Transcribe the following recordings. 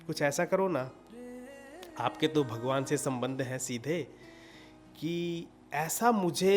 कुछ ऐसा करो ना, आपके तो भगवान से संबंध हैं सीधे, कि ऐसा मुझे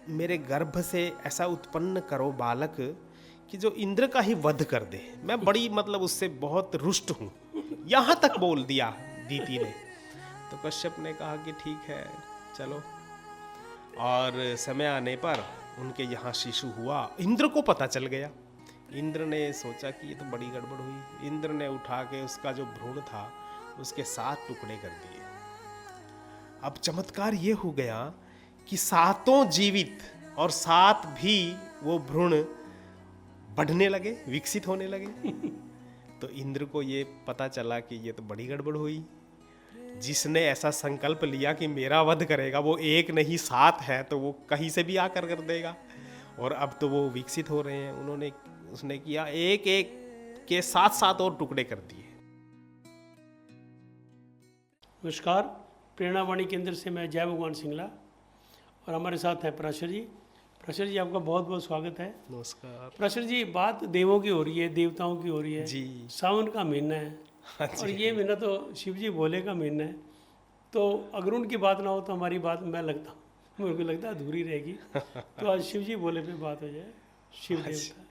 मेरे गर्भ से ऐसा उत्पन्न करो बालक कि जो इंद्र का ही वध कर दे। मैं बड़ी मतलब उससे बहुत रुष्ट हूँ, यहाँ तक बोल दिया दीति ने। तो कश्यप ने कहा कि ठीक है चलो। और समय आने पर उनके यहाँ शिशु हुआ। इंद्र को पता चल गया। इंद्र ने सोचा कि ये तो बड़ी गड़बड़ हुई। इंद्र ने उठा के उसका जो भ्रूण था उसके 7 टुकड़े कर दिए। अब चमत्कार ये हो गया कि 7 जीवित और 7 भी वो भ्रूण बढ़ने लगे, विकसित होने लगे। तो इंद्र को ये पता चला कि ये तो बड़ी गड़बड़ हुई। जिसने ऐसा संकल्प लिया कि मेरा वध करेगा, वो 1 नहीं 7 है, तो वो कहीं से भी आकर कर देगा। और अब तो वो विकसित हो रहे हैं। उसने किया 1-1 के 7-7 और टुकड़े कर दिए। नमस्कार, प्रेरणावाणी केंद्र से मैं जय भगवान सिंगला और हमारे साथ हैं पराशर जी। पराशर जी, आपका बहुत बहुत स्वागत है। नमस्कार। पराशर जी, बात देवों की हो रही है, देवताओं की हो रही है जी। सावन का महीना है। हाँ और जी। ये महीना तो शिव जी भोले का महीना है। तो अगर उनकी बात ना हो तो हमारी बात मेरे को लगता है अधूरी रहेगी। तो आज शिव जी भोले पे बात हो जाए। शिव देवता।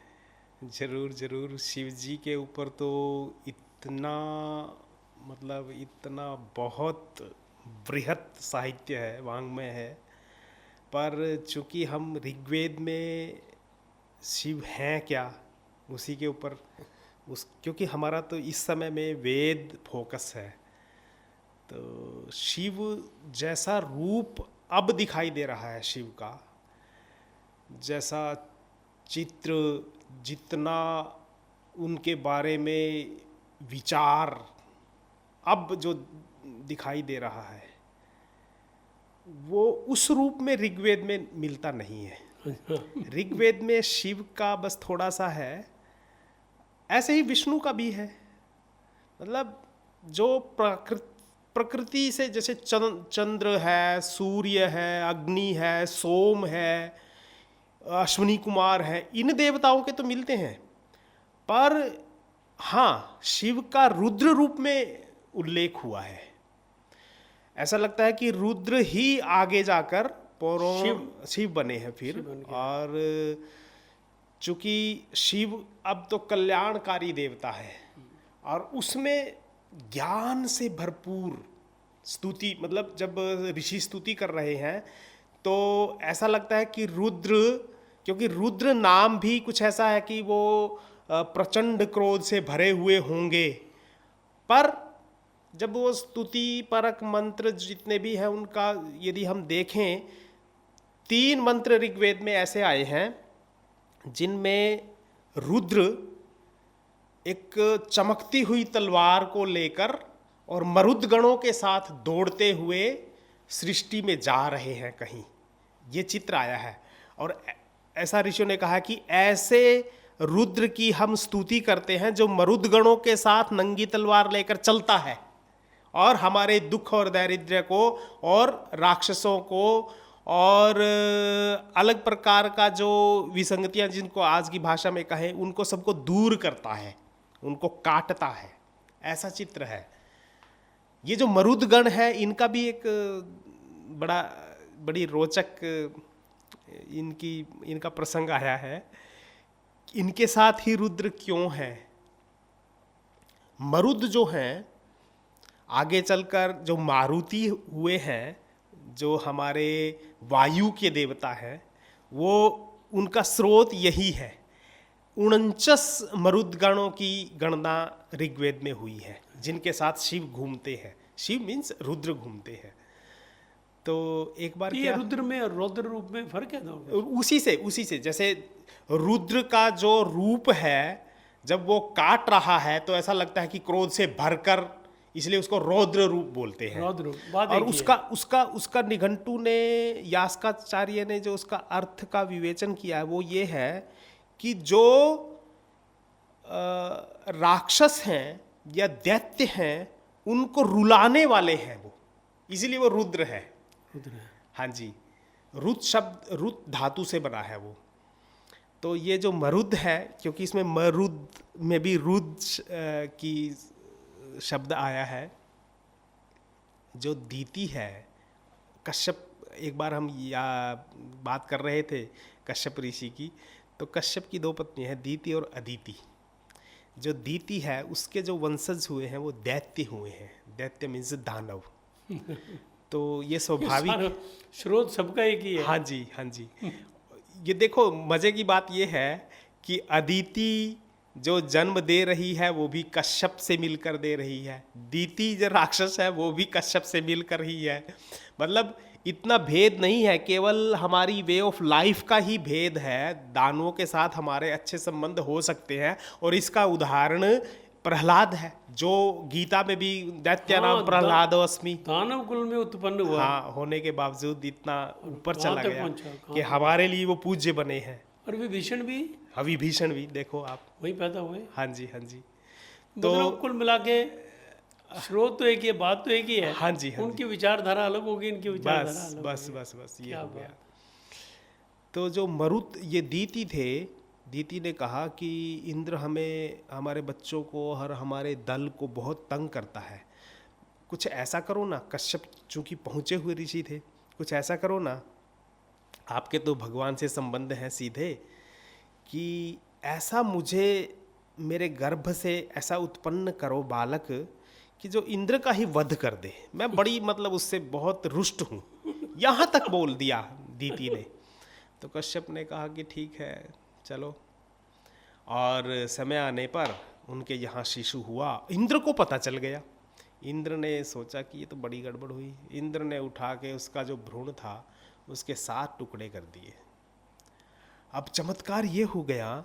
जरूर जरूर। शिव जी के ऊपर तो इतना बहुत बृहत साहित्य है, वाङ्मय है। पर चूंकि हम ऋग्वेद में शिव हैं क्या, उसी के ऊपर क्योंकि हमारा तो इस समय में वेद फोकस है, तो शिव जैसा रूप अब दिखाई दे रहा है शिव का, जैसा चित्र, जितना उनके बारे में विचार अब जो दिखाई दे रहा है, वो उस रूप में ऋग्वेद में मिलता नहीं है। ऋग्वेद में शिव का बस थोड़ा सा है, ऐसे ही विष्णु का भी है। मतलब जो प्रकृति से, जैसे चंद्र है, सूर्य है, अग्नि है, सोम है, अश्विनी कुमार है, इन देवताओं के तो मिलते हैं। पर हाँ, शिव का रुद्र रूप में उल्लेख हुआ है। ऐसा लगता है कि रुद्र ही आगे जाकर शिव बने हैं फिर। और चूंकि शिव अब तो कल्याणकारी देवता है और उसमें ज्ञान से भरपूर स्तुति, मतलब जब ऋषि स्तुति कर रहे हैं तो ऐसा लगता है कि रुद्र, क्योंकि रुद्र नाम भी कुछ ऐसा है कि वो प्रचंड क्रोध से भरे हुए होंगे। पर जब वो स्तुति परक मंत्र जितने भी हैं उनका यदि हम देखें, 3 मंत्र ऋग्वेद में ऐसे आए हैं जिनमें रुद्र एक चमकती हुई तलवार को लेकर और मरुदगणों के साथ दौड़ते हुए सृष्टि में जा रहे हैं कहीं, ये चित्र आया है। और ऐसा ऋषियों ने कहा कि ऐसे रुद्र की हम स्तुति करते हैं जो मरुदगणों के साथ नंगी तलवार लेकर चलता है और हमारे दुख और दारिद्र्य को और राक्षसों को और अलग प्रकार का जो विसंगतियां, जिनको आज की भाषा में कहें, उनको सबको दूर करता है, उनको काटता है। ऐसा चित्र है। ये जो मरुदगण है, इनका भी एक बड़ी रोचक इनका प्रसंग आया है। इनके साथ ही रुद्र क्यों है? मरुद जो हैं, आगे चलकर जो मारुति हुए हैं, जो हमारे वायु के देवता हैं, वो उनका स्रोत यही है। 49 मरुदगणों की गणना ऋग्वेद में हुई है जिनके साथ शिव घूमते हैं। शिव मीन्स रुद्र घूमते हैं। तो एक बार ये रुद्र में और रौद्र रूप में फर्क है ना? उसी से जैसे रुद्र का जो रूप है, जब वो काट रहा है तो ऐसा लगता है कि क्रोध से भरकर, इसलिए उसको रौद्र रूप बोलते हैं। रौद्र रूप। और उसका निघंटु ने, यास्काचार्य ने जो उसका अर्थ का विवेचन किया है वो ये है कि जो राक्षस हैं या दैत्य हैं उनको रुलाने वाले हैं वो, इसीलिए वो रुद्र है। हाँ जी, रुत धातु से बना है वो। तो ये जो मरुद है, क्योंकि इसमें मरुद में भी रुद की शब्द आया है, जो दीति है, कश्यप, एक बार हम या बात कर रहे थे कश्यप ऋषि की, तो कश्यप की 2 पत्नी है, दीति और अदिति। जो दीति है उसके जो वंशज हुए हैं वो दैत्य हुए हैं। दैत्य मीन्स दानव। तो ये स्वाभाविक, स्रोत सबका एक ही है। हाँ जी, हाँ जी। ये देखो मजे की बात ये है कि अदिति जो जन्म दे रही है वो भी कश्यप से मिलकर दे रही है, दीति जो राक्षस है वो भी कश्यप से मिलकर ही है। मतलब इतना भेद नहीं है, केवल हमारी वे ऑफ लाइफ का ही भेद है। दानवों के साथ हमारे अच्छे संबंध हो सकते हैं, और इसका उदाहरण प्रहलाद है, जो गीता में भी दैत्य नाम प्रहलादो अस्मि, दानव कुल में उत्पन्न हुआ। हाँ, होने के बावजूद इतना ऊपर कहाँ चला तक गया पहुंचा, कि हमारे लिए वो पूज्य बने हैं। और विभीषण भी विभीषण भी देखो आप, वही पैदा हुए। हाँ जी, हाँ जी। मतलब कुल मिला के स्रोत तो एक ही है, बात तो एक ही है। हाँ जी, हाँ उनकी विचारधारा अलग होगी, इनकी विचारधारा बस अलग बस होगी। बस बस ये क्या हो गया। बात। तो जो मरुत ये दीति थे, दीति ने कहा कि इंद्र हमें, हमारे बच्चों को और हमारे दल को बहुत तंग करता है, कुछ ऐसा करो ना। कश्यप चूंकि पहुँचे हुए ऋषि थे, कुछ ऐसा करो ना, आपके तो भगवान से संबंध हैं सीधे, कि ऐसा मुझे मेरे गर्भ से ऐसा उत्पन्न करो बालक कि जो इंद्र का ही वध कर दे। मैं बड़ी मतलब उससे बहुत रुष्ट हूँ, यहाँ तक बोल दिया दीति ने। तो कश्यप ने कहा कि ठीक है चलो, और समय आने पर उनके यहाँ शिशु हुआ। इंद्र को पता चल गया, इंद्र ने सोचा कि ये तो बड़ी गड़बड़ हुई। इंद्र ने उठा के उसका जो भ्रूण था उसके 7 टुकड़े कर दिए। अब चमत्कार ये हो गया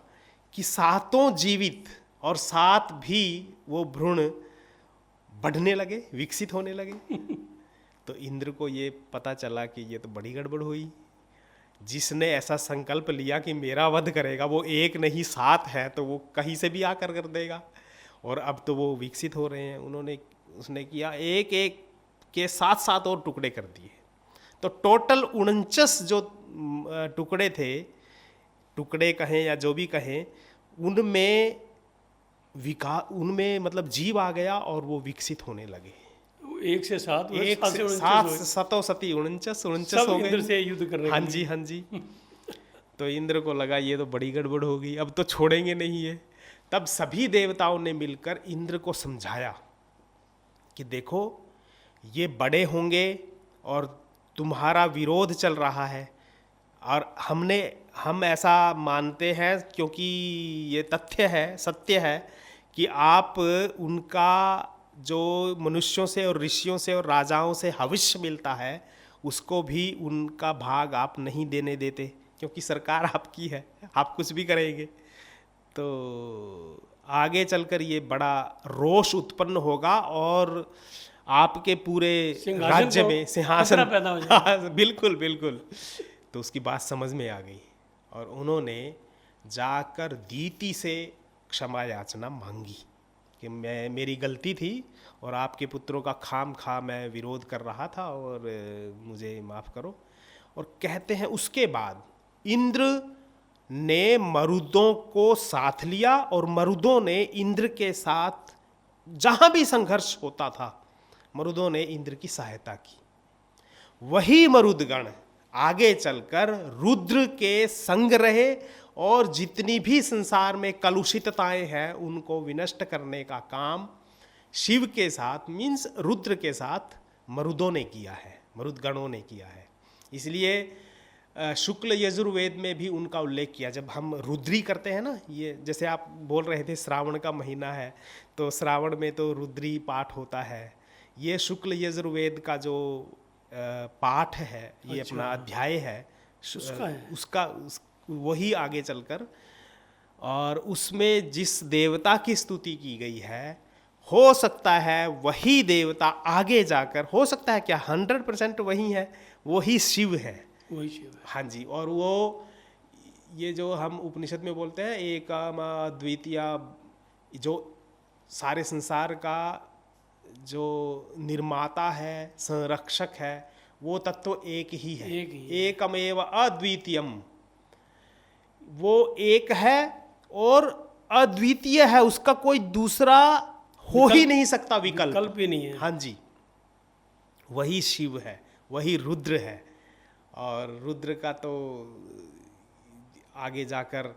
कि 7 जीवित और 7 भी वो भ्रूण बढ़ने लगे, विकसित होने लगे। तो इंद्र को ये पता चला कि ये तो बड़ी गड़बड़ हुई। जिसने ऐसा संकल्प लिया कि मेरा वध करेगा, वो 1 नहीं 7 है, तो वो कहीं से भी आकर कर देगा। और अब तो वो विकसित हो रहे हैं। उसने किया, एक एक के 7 और टुकड़े कर दिए। तो टोटल 49 जो टुकड़े थे, टुकड़े कहें या जो भी कहें, उनमें मतलब जीव आ गया और वो विकसित होने लगे। 1 से 7, 1 से 7 सतो सती 49 हो गए। इंद्र से युद्ध करने। हाँ जी, हाँ जी। तो इंद्र को लगा ये तो बड़ी गड़बड़ होगी, अब तो छोड़ेंगे नहीं है। तब सभी देवताओं ने मिलकर इंद्र को समझाया कि देखो ये बड़े होंगे और तुम्हारा विरोध चल रहा है, और हम ऐसा मानते हैं क्योंकि ये तथ्य है, सत्य है कि आप उनका जो मनुष्यों से और ऋषियों से और राजाओं से हविष्य मिलता है उसको भी उनका भाग आप नहीं देने देते, क्योंकि सरकार आपकी है, आप कुछ भी करेंगे। तो आगे चलकर ये बड़ा रोष उत्पन्न होगा और आपके पूरे राज्य में सिंहासन पैदा हो जाएगा। बिल्कुल बिल्कुल। तो उसकी बात समझ में आ गई और उन्होंने जाकर दीति से क्षमा याचना मांगी कि मेरी गलती थी और आपके पुत्रों का खाम खा मैं विरोध कर रहा था और मुझे माफ़ करो। और कहते हैं उसके बाद इंद्र ने मरुदों को साथ लिया और मरुदों ने इंद्र के साथ जहाँ भी संघर्ष होता था, मरुदों ने इंद्र की सहायता की। वही मरुदगण आगे चलकर रुद्र के संग रहे और जितनी भी संसार में कलुषितताएं हैं उनको विनष्ट करने का काम शिव के साथ मीन्स रुद्र के साथ मरुदों ने किया है, मरुदगणों ने किया है। इसलिए शुक्ल यजुर्वेद में भी उनका उल्लेख किया। जब हम रुद्री करते हैं ना, ये जैसे आप बोल रहे थे श्रावण का महीना है तो श्रावण में तो रुद्री पाठ होता है। ये शुक्ल यजुर्वेद का जो पाठ है, ये अपना अध्याय है, उसका वही आगे चलकर, और उसमें जिस देवता की स्तुति की गई है हो सकता है वही देवता आगे जाकर, हो सकता है क्या 100% वही है, वही शिव है, वही शिव है। हाँ जी। और वो ये जो हम उपनिषद में बोलते हैं एकम अद्वितीय, जो सारे संसार का जो निर्माता है, संरक्षक है, वो तत्व एक ही है, एकमेव अद्वितीयम। वो एक है और अद्वितीय है, उसका कोई दूसरा हो ही नहीं सकता विकल्प। विकल्प ही नहीं है। हाँ जी, वही शिव है, वही रुद्र है। और रुद्र का तो आगे जाकर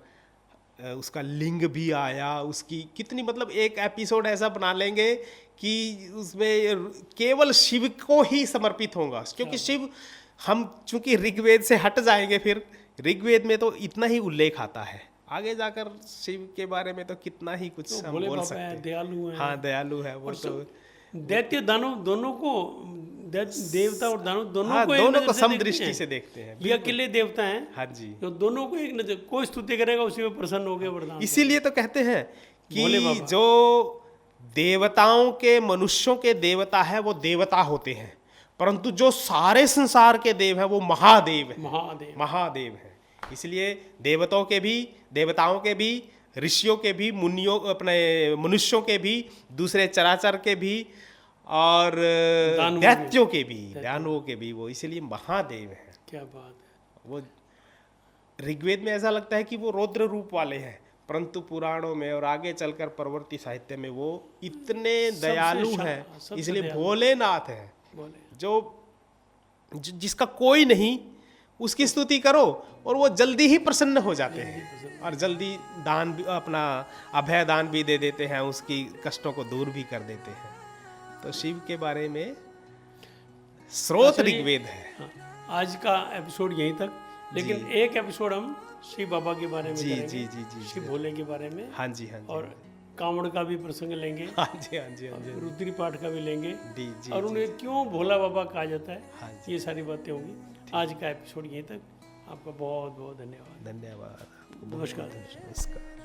उसका लिंग भी आया, उसकी कितनी, मतलब एक एपिसोड ऐसा बना लेंगे कि उसमें केवल शिव को ही समर्पित होगा, क्योंकि शिव, हम चूंकि ऋग्वेद से हट जाएंगे, फिर ऋग्वेद में तो इतना ही उल्लेख आता है, आगे जाकर शिव के बारे में तो कितना ही कुछ तो हम भोले बोल बाबा सकते है, हैं। दयालु है। हाँ, दयालु है वो तो। दैत्य दानव दोनों को, देवता और दानव दोनों हाँ, को एक दोनों नजर को से देखते समदृष्टि हैं। से देखते हैं। ये अकेले देवता हैं, हाँ जी, तो दोनों को एक नजर, कोई स्तुति करेगा उसी में प्रसन्न हो गए वरदान। इसीलिए तो कहते हैं भोले कि बाबा। जो देवताओं के, मनुष्यों के देवता है वो देवता होते हैं, परंतु जो सारे संसार के देव है वो महादेव है, महादेव। महादेव है। इसलिए देवताओं के भी, ऋषियों के भी, मुनियों, अपने मनुष्यों के भी, दूसरे चराचर के भी, और दैत्यों के भी, दानवों के भी, वो इसलिए महादेव है। क्या बात है। वो ऋग्वेद में ऐसा लगता है कि वो रौद्र रूप वाले हैं, परंतु पुराणों में और आगे चलकर परवर्ती साहित्य में वो इतने दयालु हैं, इसलिए भोलेनाथ हैं। जिसका कोई नहीं, उसकी स्तुति करो और वो जल्दी ही प्रसन्न हो जाते हैं, और जल्दी दान भी, अपना अभय दान भी दे देते हैं, उसकी कष्टों को दूर भी कर देते हैं। तो शिव के बारे में स्रोत ऋग्वेद है। हाँ, आज का एपिसोड यहीं तक, लेकिन एक एपिसोड हम शिव बाबा के बारे में जी करेंगे, जी जी जी शिव भोले के बारे में। हाँ जी, हाँ जी, और कांवड़ का भी प्रसंग लेंगे, हाँ जी, हाँ जी, हाँ जी, रुद्री पाठ का भी लेंगे, जी जी, और उन्हें क्यों भोला बाबा कहा जाता हाँ है, ये सारी बातें होंगी। आज का एपिसोड यहीं तक। आपका बहुत बहुत धन्यवाद। धन्यवाद। नमस्कार। नमस्कार।